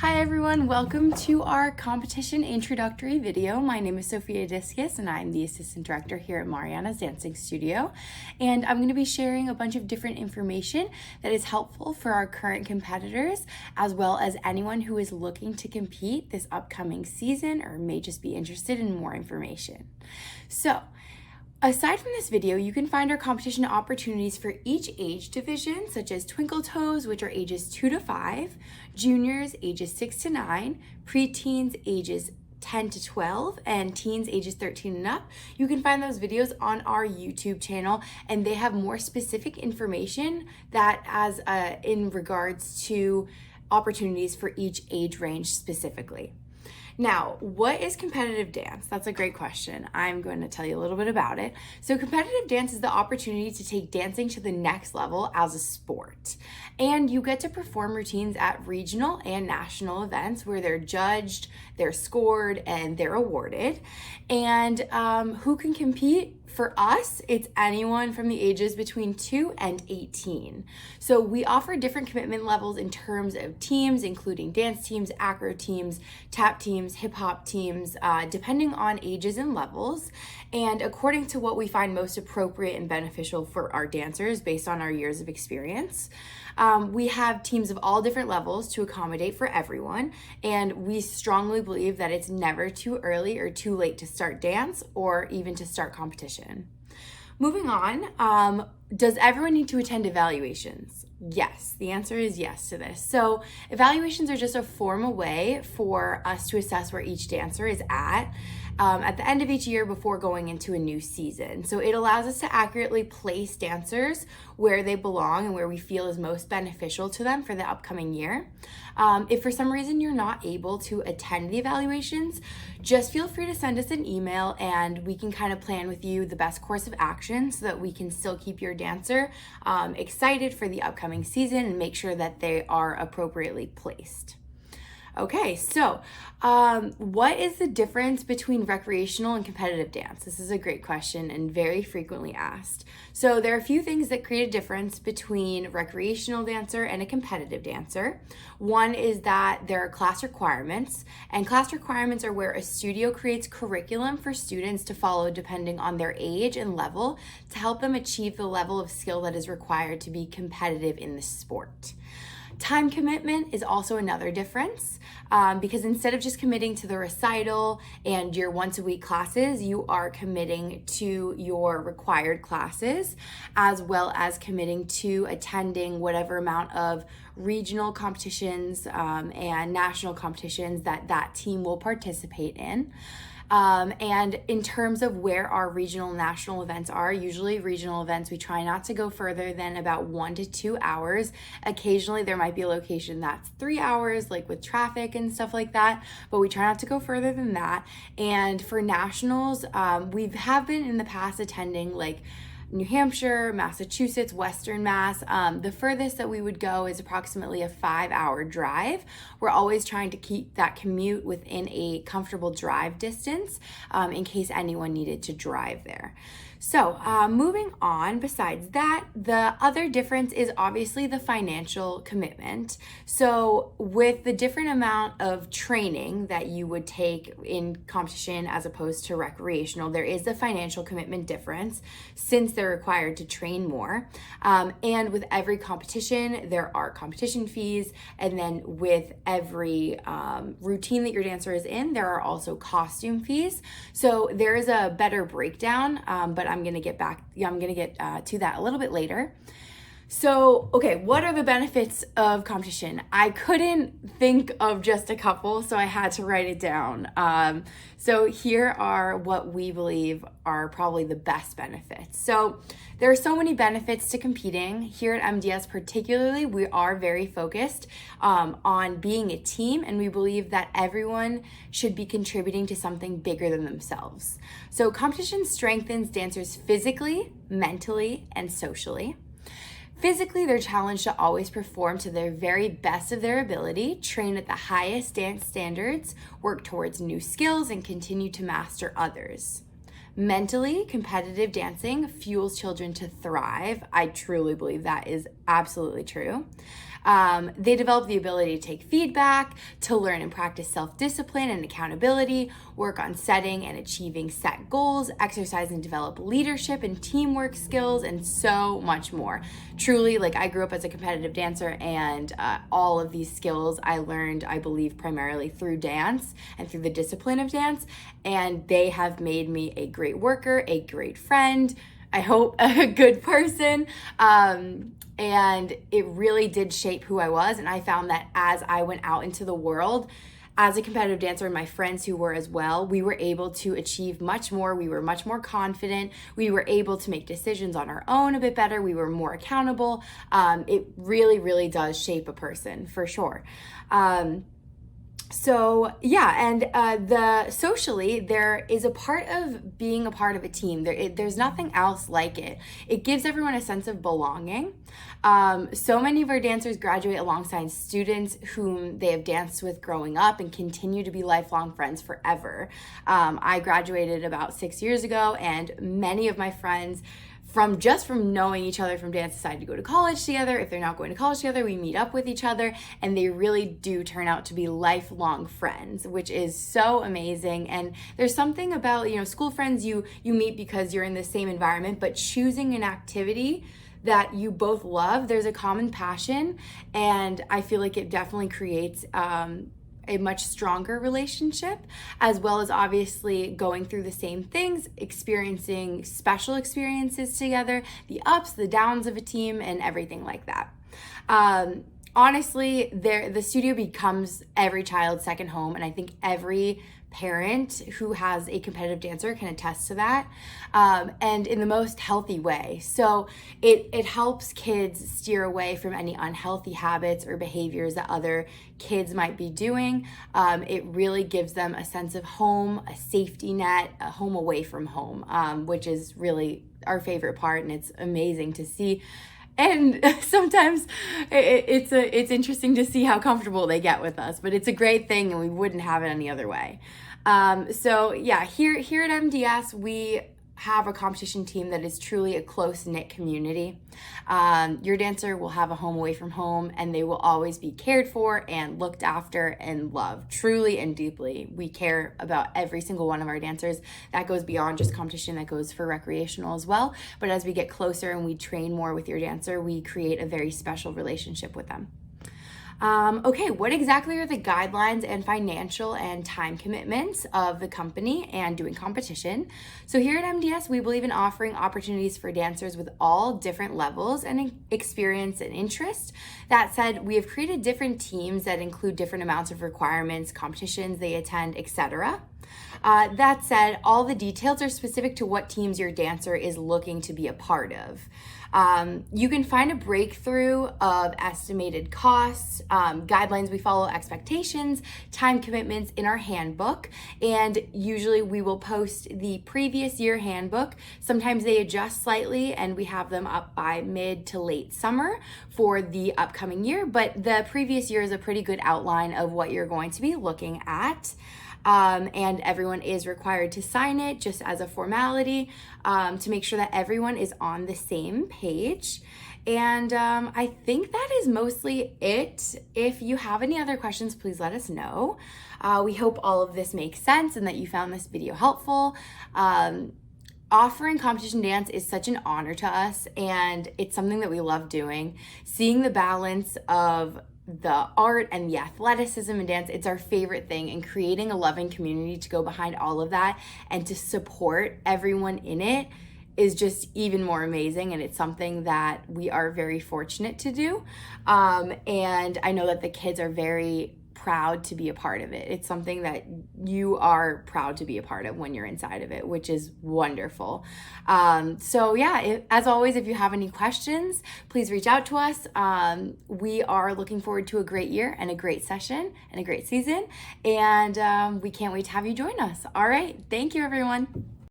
Hi everyone, welcome to our competition introductory video. My name is Sophia Discus and I'm the assistant director here at Mariana's dancing studio. And I'm going to be sharing a bunch of different information that is helpful for our current competitors, as well as anyone who is looking to compete this upcoming season or may just be interested in more information. So, aside from this video, you can find our competition opportunities for each age division, such as Twinkle Toes, which are ages 2 to 5, juniors ages 6 to 9, preteens ages 10 to 12, and teens ages 13 and up. You can find those videos on our YouTube channel, and they have more specific information that in regards to opportunities for each age range specifically. Now, what is competitive dance? That's a great question. I'm going to tell you a little bit about it. So competitive dance is the opportunity to take dancing to the next level as a sport. And you get to perform routines at regional and national events where they're judged, they're scored, and they're awarded. And who can compete? For us, it's anyone from the ages between 2 and 18. So we offer different commitment levels in terms of teams, including dance teams, acro teams, tap teams, hip hop teams, depending on ages and levels, and according to what we find most appropriate and beneficial for our dancers based on our years of experience. We have teams of all different levels to accommodate for everyone, and we strongly believe that it's never too early or too late to start dance or even to start competition. Moving on, does everyone need to attend evaluations? Yes, the answer is yes to this. So evaluations are just a formal way for us to assess where each dancer is at the end of each year before going into a new season. So it allows us to accurately place dancers where they belong and where we feel is most beneficial to them for the upcoming year. If for some reason you're not able to attend the evaluations, just feel free to send us an email and we can kind of plan with you the best course of action so that we can still keep your dancer excited for the upcoming season and make sure that they are appropriately placed. Okay, so what is the difference between recreational and competitive dance? This is a great question and very frequently asked. So there are a few things that create a difference between a recreational dancer and a competitive dancer. One is that there are class requirements, and class requirements are where a studio creates curriculum for students to follow depending on their age and level to help them achieve the level of skill that is required to be competitive in the sport. Time commitment is also another difference because instead of just committing to the recital and your once a week classes, you are committing to your required classes as well as committing to attending whatever amount of regional competitions and national competitions that team will participate in. And in terms of where our regional and national events are, usually regional events, we try not to go further than about 1 to 2 hours. Occasionally there might be a location that's 3 hours, like with traffic and stuff like that, but we try not to go further than that. And for nationals, we have been in the past attending like New Hampshire, Massachusetts, Western Mass. The furthest that we would go is approximately a 5-hour drive. We're always trying to keep that commute within a comfortable drive distance in case anyone needed to drive there. So moving on, besides that, the other difference is obviously the financial commitment. So with the different amount of training that you would take in competition as opposed to recreational, there is the financial commitment difference since they're required to train more. And with every competition, there are competition fees. And then with every routine that your dancer is in, there are also costume fees. So there is a better breakdown, but I'm going to get to that a little bit later. So, okay, what are the benefits of competition? I couldn't think of just a couple, so I had to write it down. So here are what we believe are probably the best benefits. So there are so many benefits to competing. Here at MDS particularly, we are very focused on being a team, and we believe that everyone should be contributing to something bigger than themselves. So competition strengthens dancers physically, mentally, and socially. Physically, they're challenged to always perform to their very best of their ability, train at the highest dance standards, work towards new skills, and continue to master others. Mentally, competitive dancing fuels children to thrive. I truly believe that is absolutely true. They develop the ability to take feedback, to learn and practice self-discipline and accountability, work on setting and achieving set goals, exercise and develop leadership and teamwork skills, and so much more. Truly, like, I grew up as a competitive dancer, and all of these skills I learned, I believe, primarily through dance and through the discipline of dance, and they have made me a great worker, a great friend, I hope a good person, and it really did shape who I was. And I found that as I went out into the world as a competitive dancer, and my friends who were as well, we were able to achieve much more. We were much more confident. We were able to make decisions on our own a bit better. We were more accountable. It really, really does shape a person, for sure. So yeah, and socially, there is a part of being a part of a team. There's nothing else like it. It gives everyone a sense of belonging. So many of our dancers graduate alongside students whom they have danced with growing up and continue to be lifelong friends forever. I graduated about 6 years ago, and many of my friends from knowing each other from dance decided to go to college together. If they're not going to college together, we meet up with each other, and they really do turn out to be lifelong friends, which is so amazing. And there's something about, school friends you meet because you're in the same environment, but choosing an activity that you both love, there's a common passion, and I feel like it definitely creates a much stronger relationship, as well as obviously going through the same things, experiencing special experiences together, the ups, the downs of a team, and everything like that. Honestly, the studio becomes every child's second home, and I think every parent who has a competitive dancer can attest to that, and in the most healthy way. So it helps kids steer away from any unhealthy habits or behaviors that other kids might be doing. It really gives them a sense of home, a safety net, a home away from home, which is really our favorite part, and it's amazing to see. And sometimes it's interesting to see how comfortable they get with us, but it's a great thing, and we wouldn't have it any other way. So yeah, here at MDS, we have a competition team that is truly a close-knit community. Your dancer will have a home away from home, and they will always be cared for and looked after and loved truly and deeply. We care about every single one of our dancers. That goes beyond just competition, that goes for recreational as well. But as we get closer and we train more with your dancer, we create a very special relationship with them. Okay, what exactly are the guidelines and financial and time commitments of the company and doing competition? So here at MDS, we believe in offering opportunities for dancers with all different levels and experience and interest. That said, we have created different teams that include different amounts of requirements, competitions they attend, etc. That said, all the details are specific to what teams your dancer is looking to be a part of. You can find a breakthrough of estimated costs, guidelines we follow, expectations, time commitments in our handbook, and usually we will post the previous year handbook. Sometimes they adjust slightly, and we have them up by mid to late summer for the upcoming year, but the previous year is a pretty good outline of what you're going to be looking at. And everyone is required to sign it just as a formality, to make sure that everyone is on the same page. And I think that is mostly it. If you have any other questions, please let us know. We hope all of this makes sense and that you found this video helpful. Offering competition dance is such an honor to us, and it's something that we love doing. Seeing the balance of the art and the athleticism in dance, it's our favorite thing, and creating a loving community to go behind all of that and to support everyone in it is just even more amazing, and it's something that we are very fortunate to do. And I know that the kids are very proud to be a part of it. It's something that you are proud to be a part of when you're inside of it, which is wonderful. So yeah, as always, if you have any questions, please reach out to us. We are looking forward to a great year and a great session and a great season, and we can't wait to have you join us. All right, thank you, everyone.